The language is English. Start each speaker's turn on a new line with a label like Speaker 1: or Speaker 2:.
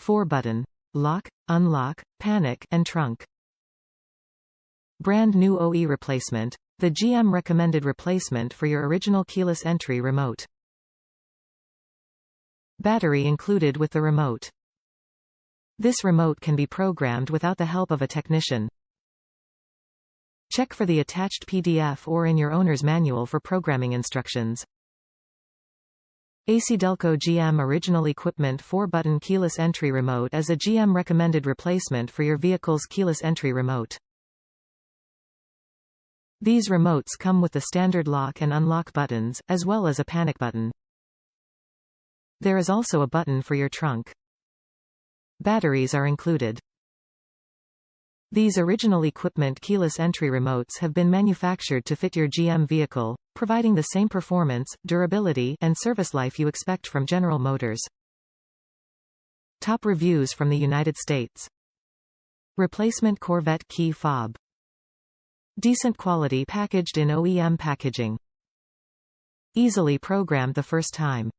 Speaker 1: 4-button. Lock, unlock, panic, and trunk. Brand new OE replacement. The GM recommended replacement for your original keyless entry remote. Battery included with the remote. This remote can be programmed without the help of a technician. Check for the attached PDF or in your owner's manual for programming instructions. AC Delco GM Original Equipment 4-button keyless entry remote is a GM recommended replacement for your vehicle's keyless entry remote. These remotes come with the standard lock and unlock buttons, as well as a panic button. There is also a button for your trunk. Batteries are included. These original equipment keyless entry remotes have been manufactured to fit your GM vehicle, providing the same performance, durability, and service life you expect from General Motors. Top reviews from the United States. Replacement Corvette key fob. Decent quality packaged in OEM packaging. Easily programmed the first time.